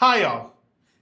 Hi all.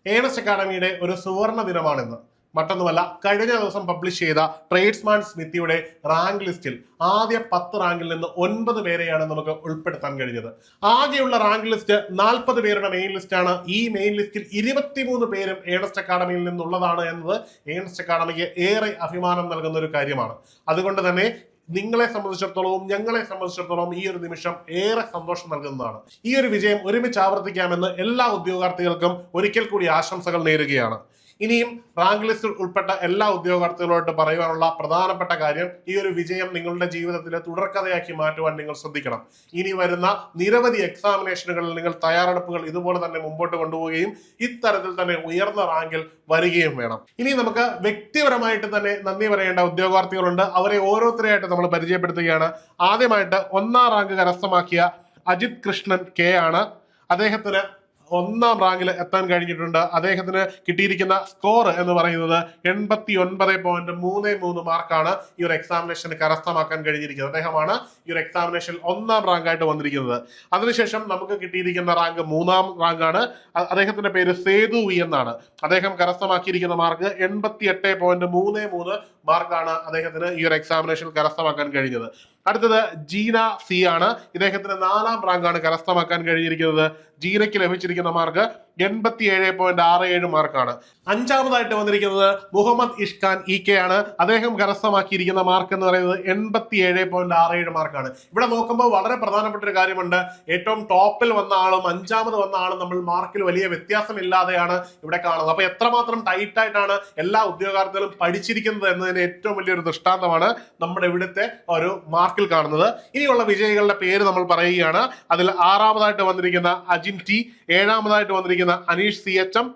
Ernest അക്കാഡമിയുടെ ഒരു സുവർണ ദിനമാണിന്ന്. മറ്റൊന്നുമല്ല, കഴിഞ്ഞ ദിവസം പബ്ലിഷ് ചെയ്ത ട്രേഡ്സ്മാൻ സ്മിത്തിയുടെ റാങ്ക് ലിസ്റ്റിൽ ആദ്യ 10 റാങ്കിൽ നിന്ന് 9 പേരെയാണ് നമുക്ക് ഉൾപ്പെടുത്താൻ കഴിഞ്ഞത്. ആകെയുള്ള റാങ്ക് ലിസ്റ്റ് 40 പേരുടെ മെയിൻ ലിസ്റ്റാണ്. ഈ മെയിൻ ലിസ്റ്റിൽ 23 പേരും ഏണസ്റ്റ് അക്കാഡമിയിൽ നിന്നുള്ളതാണ് എന്നത് ഏണസ്റ്റ് അക്കാഡമിക്ക് ഏറെ അഭിമാനം നൽകുന്ന ഒരു കാര്യമാണ്. അതുകൊണ്ട് തന്നെ നിങ്ങളെ സംബന്ധിച്ചിടത്തോളവും ഞങ്ങളെ സംബന്ധിച്ചിടത്തോളം ഈ ഒരു നിമിഷം ഏറെ സന്തോഷം നൽകുന്നതാണ്. ഈ ഒരു വിജയം ഒരുമിച്ച് ആവർത്തിക്കാമെന്ന് എല്ലാ ഉദ്യോഗാർത്ഥികൾക്കും ഒരിക്കൽ കൂടി ആശംസകൾ നേരുകയാണ്. ഇനിയും റാങ്ക് ലിസ്റ്റിൽ ഉൾപ്പെട്ട എല്ലാ ഉദ്യോഗാർത്ഥികളോട് പറയുവാനുള്ള പ്രധാനപ്പെട്ട കാര്യം, ഈ ഒരു വിജയം നിങ്ങളുടെ ജീവിതത്തിലെ തുടർക്കഥയാക്കി മാറ്റുവാൻ നിങ്ങൾ ശ്രദ്ധിക്കണം. ഇനി വരുന്ന നിരവധി എക്സാമിനേഷനുകളിൽ നിങ്ങൾ തയ്യാറെടുപ്പുകൾ ഇതുപോലെ തന്നെ മുമ്പോട്ട് കൊണ്ടുപോവുകയും ഇത്തരത്തിൽ തന്നെ ഉയർന്ന റാങ്കിൽ വരികയും വേണം. ഇനി നമുക്ക് വ്യക്തിപരമായിട്ട് തന്നെ നന്ദി പറയേണ്ട ഉദ്യോഗാർത്ഥികളുണ്ട്. അവരെ ഓരോരുത്തരെയായിട്ട് നമ്മൾ പരിചയപ്പെടുത്തുകയാണ്. ആദ്യമായിട്ട് 1ാം റാങ്ക് കരസ്ഥമാക്കിയ അജിത് കൃഷ്ണൻ കെ ആണ്. അദ്ദേഹത്തിന് 1ാം റാങ്കിൽ എത്താൻ കഴിഞ്ഞിട്ടുണ്ട്. അദ്ദേഹത്തിന് കിട്ടിയിരിക്കുന്ന സ്കോർ എന്ന് പറയുന്നത് 89.33 മാർക്കാണ് ഈ ഒരു എക്സാമിനേഷന് കരസ്ഥമാക്കാൻ കഴിഞ്ഞിരിക്കുന്നത്. അദ്ദേഹമാണ് ഈ ഒരു എക്സാമിനേഷനിൽ 1ാം റാങ്കായിട്ട് വന്നിരിക്കുന്നത്. അതിനുശേഷം നമുക്ക് കിട്ടിയിരിക്കുന്ന റാങ്ക് 3ാം റാങ്കാണ്. അദ്ദേഹത്തിന്റെ പേര് സേതു വി എന്നാണ്. അദ്ദേഹം കരസ്ഥമാക്കിയിരിക്കുന്ന മാർക്ക് 88.33 മാർക്കാണ് അദ്ദേഹത്തിന് ഈ ഒരു എക്സാമിനേഷനിൽ കരസ്ഥമാക്കാൻ കഴിഞ്ഞത്. അടുത്തത് ജീന സി ആണ്. ഇദ്ദേഹത്തിന് 4ാം റാങ്കാണ് കരസ്ഥമാക്കാൻ കഴിഞ്ഞിരിക്കുന്നത്. ജീനയ്ക്ക് ലഭിച്ചിരിക്കുന്ന മാർക്ക് 87.67 മാർക്കാണ്. 5ാമതായിട്ട് വന്നിരിക്കുന്നത് മുഹമ്മദ് ഇഷ്ഖാൻ ഇ കെ ആണ്. അദ്ദേഹം കരസ്ഥമാക്കിയിരിക്കുന്ന മാർക്ക് എന്ന് പറയുന്നത് 87.67 മാർക്കാണ്. ഇവിടെ നോക്കുമ്പോൾ വളരെ പ്രധാനപ്പെട്ട ഒരു കാര്യമുണ്ട്. ഏറ്റവും ടോപ്പിൽ വന്ന ആളും 5ാമത് വന്ന ആളും നമ്മൾ മാർക്കിൽ വലിയ വ്യത്യാസമില്ലാതെയാണ് ഇവിടെ കാണുന്നത്. അപ്പൊ എത്രമാത്രം ടൈറ്റ് ആയിട്ടാണ് എല്ലാ ഉദ്യോഗാർത്ഥികളും പഠിച്ചിരിക്കുന്നത് എന്നതിന് ഏറ്റവും വലിയൊരു ദൃഷ്ടാന്തമാണ് നമ്മുടെ ഇവിടുത്തെ ഒരു മാർക്കിൽ കാണുന്നത്. ഇനിയുള്ള വിജയികളുടെ പേര് നമ്മൾ പറയുകയാണ്. അതിൽ 6ാമതായിട്ട് വന്നിരിക്കുന്ന അജിൻ ടി, 7ാമതായിട്ട് വന്നിരിക്കുന്ന അനീഷ് സി എച്ച് എം,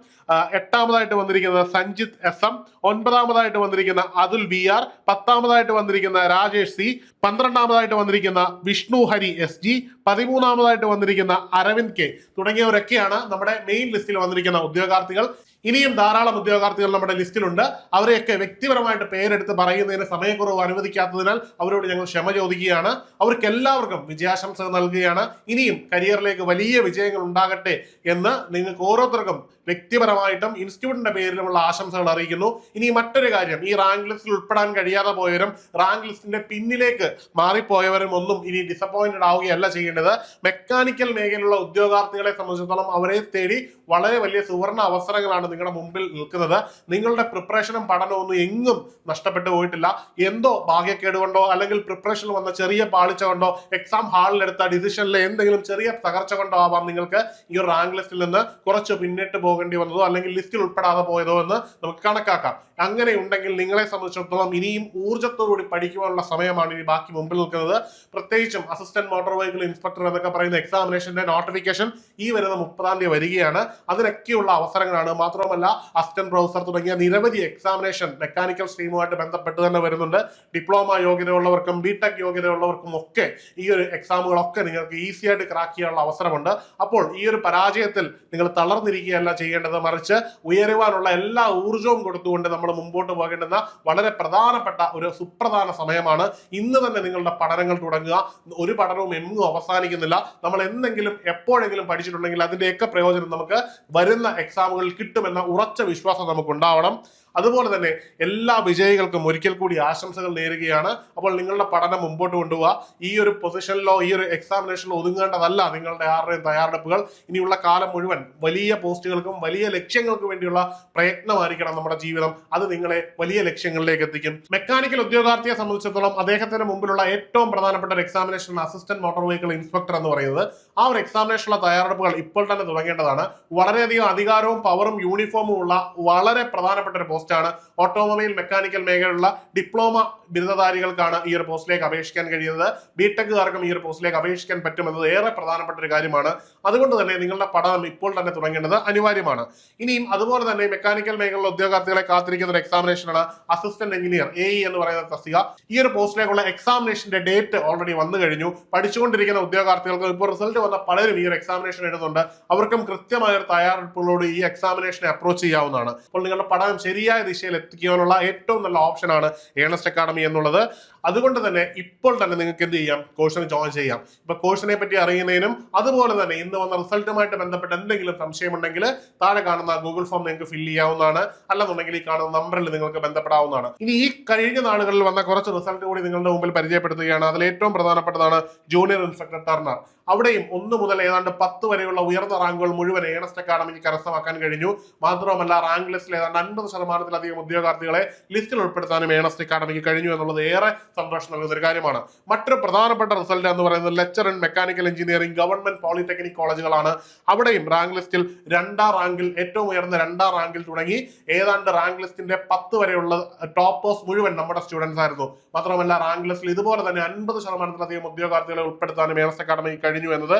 8ാമതായിട്ട് വന്നിരിക്കുന്നത് സഞ്ജിത്ത് എസ് എം, 9ാമതായിട്ട് വന്നിരിക്കുന്ന അതുൽ ബി ആർ, 10ാമതായിട്ട് വന്നിരിക്കുന്ന രാജേഷ് സി, 12ാമതായിട്ട് വന്നിരിക്കുന്ന വിഷ്ണു ഹരി എസ് ജി, 13ാമതായിട്ട് വന്നിരിക്കുന്ന അരവിന്ദ് കെ തുടങ്ങിയവരൊക്കെയാണ് നമ്മുടെ മെയിൻ ലിസ്റ്റിൽ വന്നിരിക്കുന്ന ഉദ്യോഗാർത്ഥികൾ. ഇനിയും ധാരാളം ഉദ്യോഗാർത്ഥികൾ നമ്മുടെ ലിസ്റ്റിലുണ്ട്. അവരെയൊക്കെ വ്യക്തിപരമായിട്ട് പേരെടുത്ത് പറയുന്നതിന് സമയക്കുറവ് അനുവദിക്കാത്തതിനാൽ അവരോട് ഞങ്ങൾ ക്ഷമ ചോദിക്കുകയാണ്. അവർക്ക് എല്ലാവർക്കും വിജയാശംസകൾ നൽകുകയാണ്. ഇനിയും കരിയറിലേക്ക് വലിയ വിജയങ്ങൾ ഉണ്ടാകട്ടെ എന്ന് നിങ്ങൾക്ക് ഓരോരുത്തർക്കും വ്യക്തിപരമായിട്ടും ഇൻസ്റ്റിറ്റ്യൂട്ടിന്റെ പേരിലുമുള്ള ആശംസകൾ അറിയിക്കുന്നു. ഇനി മറ്റൊരു കാര്യം, ഈ റാങ്ക് ലിസ്റ്റിൽ ഉൾപ്പെടാൻ കഴിയാതെ പോയവരും റാങ്ക് ലിസ്റ്റിന്റെ പിന്നിലേക്ക് മാറിപ്പോയവരും ഒന്നും ഇനി ഡിസപ്പോയിന്റഡ് ആവുകയല്ല ചെയ്യേണ്ടത്. മെക്കാനിക്കൽ മേഖലയിലുള്ള ഉദ്യോഗാർത്ഥികളെ സംബന്ധിച്ചിടത്തോളം അവരെ തേടി വളരെ വലിയ സുവർണ അവസരങ്ങളാണ് നിങ്ങളുടെ മുമ്പിൽ നിൽക്കുന്നത്. നിങ്ങളുടെ പ്രിപ്പറേഷനും പഠനവും ഒന്നും എങ്ങും നഷ്ടപ്പെട്ടു പോയിട്ടില്ല. എന്തോ ഭാഗ്യക്കേട് കൊണ്ടോ അല്ലെങ്കിൽ പ്രിപ്പറേഷനിൽ വന്ന ചെറിയ പാളിച്ച കൊണ്ടോ എക്സാം ഹാളിലെടുത്ത ഡിസിഷനിലെ എന്തെങ്കിലും ചെറിയ തകർച്ച കൊണ്ടോ ആവാം നിങ്ങൾക്ക് ഈ ഒരു റാങ്ക് ലിസ്റ്റിൽ നിന്ന് കുറച്ച് പിന്നിട്ട് പോകേണ്ടി വന്നതോ അല്ലെങ്കിൽ ലിസ്റ്റിൽ ഉൾപ്പെടാതെ പോയതോ എന്ന് നമുക്ക് കണക്കാക്കാം. അങ്ങനെ ഉണ്ടെങ്കിൽ നിങ്ങളെ സംബന്ധിച്ചിടത്തോളം ഇനിയും ഊർജ്ജത്തോടുകൂടി പഠിക്കുവാനുള്ള സമയമാണ് ഇനി ബാക്കി മുമ്പിൽ നിൽക്കുന്നത്. പ്രത്യേകിച്ചും അസിസ്റ്റന്റ് മോട്ടോർ വെഹിക്കിൾ ഇൻസ്പെക്ടർ എന്നൊക്കെ പറയുന്ന എക്സാമിനേഷന്റെ നോട്ടിഫിക്കേഷൻ ഈ വരുന്ന 30ാം തീയതി വരികയാണ്. അതിനൊക്കെയുള്ള അവസരങ്ങളാണ്. മാത്രമല്ല അസിസ്റ്റന്റ് പ്രൊഫസർ തുടങ്ങിയ നിരവധി എക്സാമിനേഷൻ മെക്കാനിക്കൽ സ്ട്രീമുമായിട്ട് ബന്ധപ്പെട്ട് തന്നെ വരുന്നുണ്ട്. ഡിപ്ലോമ യോഗ്യതയുള്ളവർക്കും ബിടെക് യോഗ്യതയുള്ളവർക്കും ഒക്കെ ഈ ഒരു എക്സാമുകളൊക്കെ നിങ്ങൾക്ക് ഈസി ആയിട്ട് ക്രാക്ക് ചെയ്യാനുള്ള അവസരമുണ്ട്. അപ്പോൾ ഈ ഒരു പരാജയത്തിൽ നിങ്ങൾ തളർന്നിരിക്കുകയല്ല ചെയ്യേണ്ടത്, മറിച്ച് ഉയരുവാനുള്ള എല്ലാ ഊർജവും കൊടുത്തുകൊണ്ട് നമ്മൾ മുമ്പോട്ട് പോകേണ്ടുന്ന വളരെ പ്രധാനപ്പെട്ട ഒരു സുപ്രധാന സമയമാണ്. ഇന്ന് തന്നെ നിങ്ങളുടെ പഠനങ്ങൾ തുടങ്ങുക. ഒരു പഠനവും എങ്ങും അവസാനിക്കുന്നില്ല. നമ്മൾ എന്തെങ്കിലും എപ്പോഴെങ്കിലും പഠിച്ചിട്ടുണ്ടെങ്കിൽ അതിന്റെയൊക്കെ പ്രയോജനം നമുക്ക് വരുന്ന എക്സാമുകളിൽ കിട്ടുമെന്ന ഉറച്ച വിശ്വാസം നമുക്ക് ഉണ്ടാവണം. അതുപോലെ തന്നെ എല്ലാ വിജയികൾക്കും ഒരിക്കൽ കൂടി ആശംസകൾ നേരുകയാണ്. അപ്പോൾ നിങ്ങളുടെ പഠനം മുമ്പോട്ട് കൊണ്ടുപോവുക. ഈ ഒരു പൊസിഷനിലോ ഈ ഒരു എക്സാമിനേഷനിലോ ഒതുങ്ങേണ്ടതല്ല നിങ്ങളുടെ ആരുടെയും തയ്യാറെടുപ്പുകൾ. ഇനിയുള്ള കാലം മുഴുവൻ വലിയ പോസ്റ്റുകൾക്കും വലിയ ലക്ഷ്യങ്ങൾക്ക് വേണ്ടിയുള്ള പ്രയത്നമായിരിക്കണം നമ്മുടെ ജീവിതം. അത് നിങ്ങളെ വലിയ ലക്ഷ്യങ്ങളിലേക്ക് എത്തിക്കും. മെക്കാനിക്കൽ ഉദ്യോഗാർത്ഥിയെ സംബന്ധിച്ചിടത്തോളം അദ്ദേഹത്തിന് മുമ്പിലുള്ള ഏറ്റവും പ്രധാനപ്പെട്ട ഒരു examination assistant motor vehicle inspector എന്ന് പറയുന്നത്. ആ ഒരു എക്സാമിനേഷനുള്ള തയ്യാറെടുപ്പുകൾ ഇപ്പോൾ തന്നെ തുടങ്ങേണ്ടതാണ്. വളരെയധികം അധികാരവും പവറും യൂണിഫോമും ഉള്ള വളരെ പ്രധാനപ്പെട്ട ഒരു പോസ്റ്റ് ആണ്. ഓട്ടോമൊബൈൽ മെക്കാനിക്കൽ മേഖലയിലുള്ള ഡിപ്ലോമ ബിരുദധാരികൾക്കാണ് ഈ ഒരു പോസ്റ്റിലേക്ക് അപേക്ഷിക്കാൻ കഴിയുന്നത്. ബിടെക്കുകാർക്കും ഈ ഒരു പോസ്റ്റിലേക്ക് അപേക്ഷിക്കാൻ പറ്റുമെന്നത് ഏറെ പ്രധാനപ്പെട്ട ഒരു കാര്യമാണ്. അതുകൊണ്ട് തന്നെ നിങ്ങളുടെ പഠനം ഇപ്പോൾ തന്നെ തുടങ്ങേണ്ടത് അനിവാര്യമാണ്. ഇനിയും അതുപോലെ തന്നെ മെക്കാനിക്കൽ മേഖലയിലുള്ള ഉദ്യോഗാർത്ഥികളെ കാത്തിരിക്കുന്ന ഒരു എക്സാമിനേഷനാണ് അസിസ്റ്റന്റ് എഞ്ചിനീയർ AE എന്ന് പറയുന്ന തസ്തിക. ഈ ഒരു പോസ്റ്റിലേക്കുള്ള എക്സാമിനേഷന്റെ ഡേറ്റ് ഓൾറെഡി വന്നു കഴിഞ്ഞു. പഠിച്ചുകൊണ്ടിരിക്കുന്ന ഉദ്യോഗാർത്ഥികൾക്ക് ഇപ്പോൾ റിസൾട്ട് വന്ന പലരും ഈ ഒരു എക്സാമിനേഷൻ എഴുതുന്നുണ്ട്. അവർക്കും കൃത്യമായ ഒരു തയ്യാറെടുപ്പുകളോട് ഈ എക്സാമിനേഷനെ അപ്രോച്ച് ചെയ്യാവുന്നതാണ്. അപ്പോൾ നിങ്ങളുടെ പഠനം ശരിയായി ശരിയായ ദിശയിൽ എത്തിക്കാനുള്ള ഏറ്റവും നല്ല ഓപ്ഷനാണ് ഏണസ്റ്റ് അക്കാഡമി എന്നുള്ളത്. അതുകൊണ്ട് തന്നെ ഇപ്പോൾ തന്നെ നിങ്ങൾക്ക് എന്ത് ചെയ്യാം, കോഴ്സിന് ജോയിൻ ചെയ്യാം. ഇപ്പൊ കോഴ്സിനെ പറ്റി അറിയുന്നതിനും അതുപോലെ തന്നെ ഇന്ന് വന്ന റിസൾട്ടുമായിട്ട് ബന്ധപ്പെട്ട് എന്തെങ്കിലും സംശയമുണ്ടെങ്കിൽ താഴെ കാണുന്ന ഗൂഗിൾ ഫോം നിങ്ങൾക്ക് ഫില്ല് ചെയ്യാവുന്നതാണ്. അല്ലെന്നുണ്ടെങ്കിൽ ഈ കാണുന്ന നമ്പറിൽ നിങ്ങൾക്ക് ബന്ധപ്പെടാവുന്നതാണ്. ഇനി ഈ കഴിഞ്ഞ നാളുകളിൽ വന്ന കുറച്ച് റിസൾട്ട് കൂടി നിങ്ങളുടെ മുമ്പിൽ പരിചയപ്പെടുത്തുകയാണ്. അതിൽ ഏറ്റവും പ്രധാനപ്പെട്ടതാണ് ജൂനിയർ ഇൻസ്പെക്ടർ ടർണർ. അവിടെയും 1 മുതൽ ഏതാണ്ട് 10 വരെയുള്ള ഉയർന്ന റാങ്കുകൾ മുഴുവൻ ഏണസ്റ്റ് അക്കാഡമിക്ക് കരസ്ഥമാക്കാൻ കഴിഞ്ഞു. മാത്രമല്ല റാങ്ക് ലിസ്റ്റിൽ ഏതാണ്ട് 50% ഉദ്യോഗാർത്ഥികളെ ലിസ്റ്റിൽ ഉൾപ്പെടുത്താനും ഏണസ്റ്റ് അക്കാഡമിക്ക് കഴിഞ്ഞു എന്നുള്ളത് ഏറെ സന്തോഷം നൽകുന്ന ഒരു കാര്യമാണ്. മറ്റൊരു പ്രധാനപ്പെട്ട റിസൾട്ട് എന്ന് പറയുന്നത് lecturer in mechanical engineering government polytechnic കോളേജുകളാണ്. അവിടെയും റാങ്ക് ലിസ്റ്റിൽ 2ാം റാങ്കിൽ, ഏറ്റവും ഉയർന്ന 2ാം റാങ്കിൽ തുടങ്ങി ഏതാണ്ട് റാങ്ക് ലിസ്റ്റിന്റെ 10 വരെയുള്ള ടോപ്പേഴ്സ് മുഴുവൻ നമ്മുടെ സ്റ്റുഡൻസ് ആയിരുന്നു. മാത്രമല്ല റാങ്ക് ലിസ്റ്റിൽ ഇതുപോലെ തന്നെ 50% ഉദ്യോഗാർത്ഥികളെ ഉൾപ്പെടുത്താനും ഏണസ്റ്റ് അക്കാഡമിക്ക് കഴിഞ്ഞു എന്നത്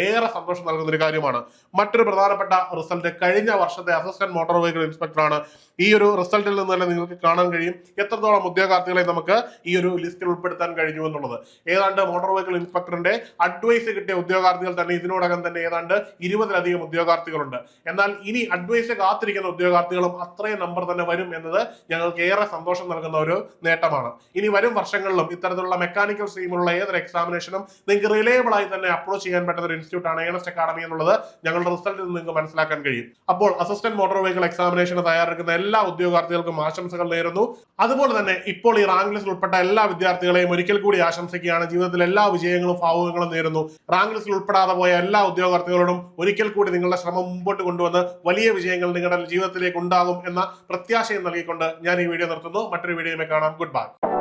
ഏറെ സന്തോഷം നൽകുന്ന ഒരു കാര്യമാണ്. മറ്റൊരു പ്രധാനപ്പെട്ട റിസൾട്ട് കഴിഞ്ഞ വർഷത്തെ അസിസ്റ്റന്റ് മോട്ടോർ വെഹിക്കിൾ ഇൻസ്പെക്ടറാണ്. ഈ ഒരു റിസൾട്ടിൽ നിന്ന് തന്നെ നിങ്ങൾക്ക് കാണാൻ കഴിയും എത്രത്തോളം ഉദ്യോഗാർത്ഥികളെ നമുക്ക് ഈ ഒരു ലിസ്റ്റിൽ ഉൾപ്പെടുത്താൻ കഴിഞ്ഞു എന്നുള്ളത്. ഏതാണ്ട് മോട്ടോർ വെഹിക്കിൾ ഇൻസ്പെക്ടറിന്റെ അഡ്വൈസ് കിട്ടിയ ഉദ്യോഗാർത്ഥികൾ തന്നെ ഇതിനോടകം തന്നെ ഏതാണ്ട് 20-ലധികം ഉദ്യോഗാർത്ഥികളുണ്ട്. എന്നാൽ ഇനി അഡ്വൈസ് കാത്തിരിക്കുന്ന ഉദ്യോഗാർത്ഥികളും അത്രയും നമ്പർ തന്നെ വരും എന്നത് ഞങ്ങൾക്ക് ഏറെ സന്തോഷം നൽകുന്ന ഒരു നേട്ടമാണ്. ഇനി വരും വർഷങ്ങളിലും ഇത്തരത്തിലുള്ള മെക്കാനിക്കൽ സ്ട്രീമിലുള്ള ഏതൊരു എക്സാമിനേഷനും നിങ്ങൾക്ക് റിലയബിൾ ആയി തന്നെ അപ്രോച്ച് ചെയ്യാൻ പറ്റുന്ന ഒരു ഇൻസ്റ്റിറ്റ്യൂട്ട് ആണ് ഏണസ്റ്റ് അക്കാഡമി എന്നുള്ളത് ഞങ്ങളുടെ റിസൾട്ടിൽ നിന്ന് നിങ്ങൾക്ക് മനസ്സിലാക്കാൻ കഴിയും. അപ്പോൾ അസിസ്റ്റന്റ് മോട്ടോർ വെഹിക്കിൾ എക്സാമിനേഷന് തയ്യാറെടുക്കുന്ന എല്ലാ ഉദ്യോഗാർത്ഥികൾക്കും ആശംസകൾ നേരുന്നു. അതുപോലെ തന്നെ ഇപ്പോൾ ഈ റാങ്ക് ലിസ്റ്റിൽ ഉൾപ്പെട്ട എല്ലാ വിദ്യാർത്ഥികളെയും ഒരിക്കൽ കൂടി ആശംസിക്കുകയാണ്. ജീവിതത്തിൽ എല്ലാ വിജയങ്ങളും ഭാവുകങ്ങളും നേരുന്നു. റാങ്ക് ലിസ്റ്റിൽ ഉൾപ്പെടാതെ പോയ എല്ലാ ഉദ്യോഗാർത്ഥികളോടും ഒരിക്കൽ കൂടി നിങ്ങളുടെ ശ്രമം മുമ്പോട്ട് കൊണ്ടുവന്ന് വലിയ വിജയങ്ങൾ നിങ്ങളുടെ ജീവിതത്തിലേക്ക് ഉണ്ടാകും എന്ന പ്രത്യാശയും നൽകിക്കൊണ്ട് ഞാൻ ഈ വീഡിയോ നിർത്തുന്നു. മറ്റൊരു വീഡിയോയുമായി കാണാം. Good bye.